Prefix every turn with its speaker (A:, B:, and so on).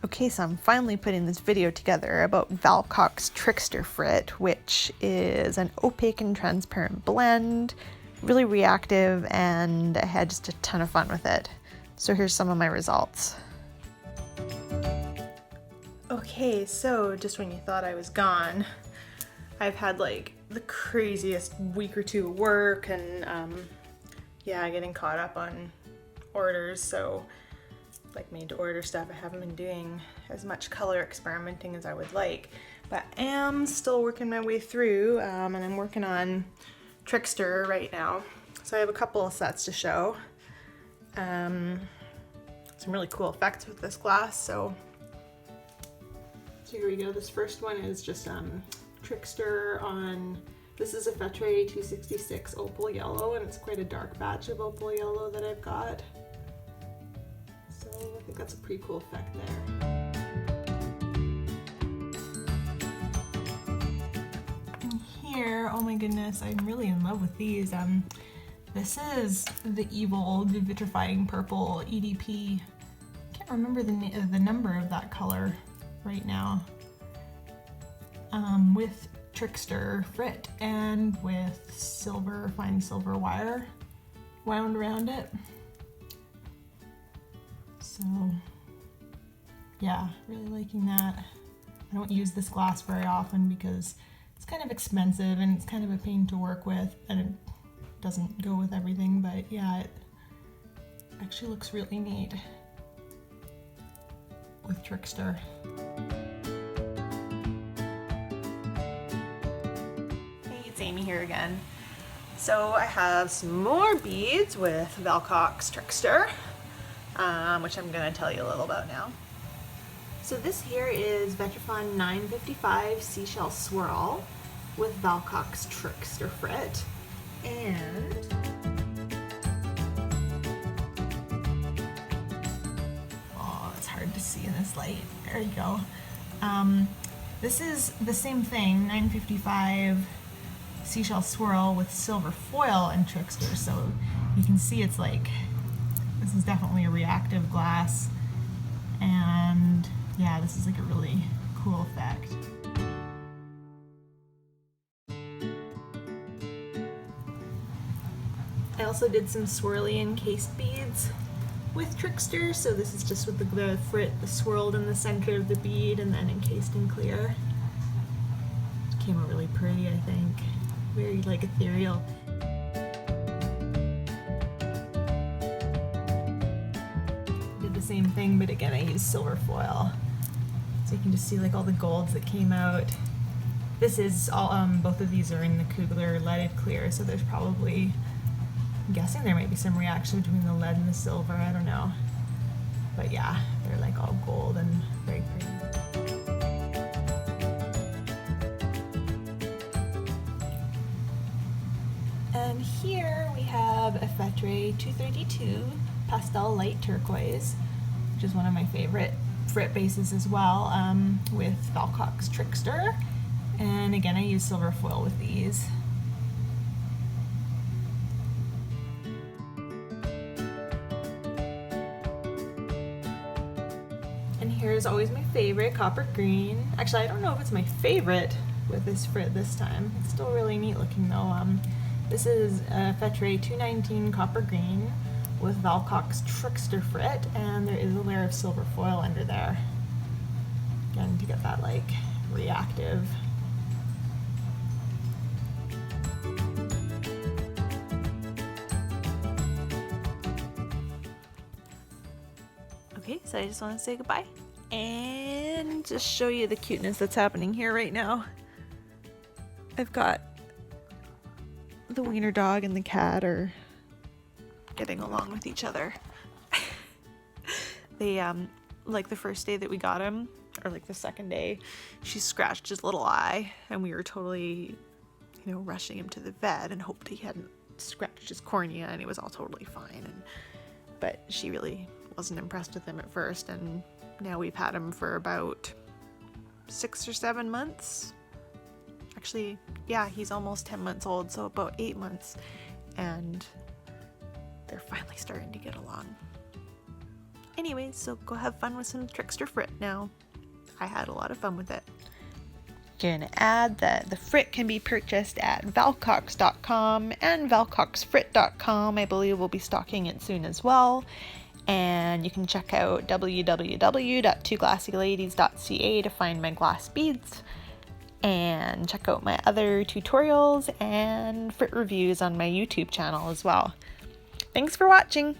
A: Okay, so I'm finally putting this video together about Val Cox Trickster Frit, which is an opaque and transparent blend, really reactive, and I had just a ton of fun with it. So here's some of my results. Okay, so just when you thought I was gone, I've had like the craziest week or two of work and yeah, getting caught up on orders, so like made to order stuff. I haven't been doing as much color experimenting as I would like, but I am still working my way through and I'm working on Trickster right now. So I have a couple of sets to show. Some really cool effects with this glass. So here we go. This first one is just Trickster on, this is a Frit 266 opal yellow, and it's quite a dark batch of opal yellow that I've got. So I think that's a pretty cool effect there. And here, oh my goodness, I'm really in love with these. This is the Evil Vitrifying Purple EDP. I can't remember the number of that color right now. With Trickster Frit and with fine silver wire wound around it. So yeah, really liking that. I don't use this glass very often because it's kind of expensive and it's kind of a pain to work with, and it doesn't go with everything, but yeah, it actually looks really neat with Trickster. Hey, it's Amy here again. So I have some more beads with Val Cox Trickster, which I'm going to tell you a little about now. So this here is Vitrifying 955 Seashell Swirl with Val Cox Trickster Frit. And oh, it's hard to see in this light. There you go. This is the same thing, 955 Seashell Swirl with silver foil and Trickster. So you can see it's like, this is definitely a reactive glass, and yeah, this is like a really cool effect. I also did some swirly encased beads with Trickster, so this is just with the Frit swirled in the center of the bead and then encased in clear. It came out really pretty, I think. Very like ethereal. Did the same thing, but again I used silver foil. So you can just see like all the golds that came out. This is all, both of these are in the Kugler leaded clear, so there's probably, I'm guessing there might be some reaction between the lead and the silver, I don't know. But yeah, they're like all gold and very pretty. And here we have a Frit 232 Pastel Light Turquoise, which is one of my favorite Frit bases as well, with Val Cox Trickster. And again, I use silver foil with these. And here's always my favorite, copper green. Actually, I don't know if it's my favorite with this Frit this time. It's still really neat looking though. This is a Frit 219 copper green with Val Cox Trickster Frit, and there is a layer of silver foil under there. Again, to get that like reactive. Okay, so I just want to say goodbye and just show you the cuteness that's happening here right now. I've got the wiener dog and the cat are getting along with each other. They, like the first day that we got him, or like the second day, she scratched his little eye and we were totally, you know, rushing him to the vet and hoped he hadn't scratched his cornea and it was all totally fine. But she really wasn't impressed with him at first, and now we've had him for about 6 or 7 months. Actually, yeah, he's almost 10 months old, so about 8 months, and they're finally starting to get along. Anyways, so go have fun with some Trickster Frit now. I had a lot of fun with it. Gonna add that the Frit can be purchased at valcox.com and valcoxfrit.com. I believe we'll be stocking it soon as well. And you can check out www.twoglassyladies.ca to find my glass beads, and check out my other tutorials and Frit reviews on my YouTube channel as well. Thanks for watching!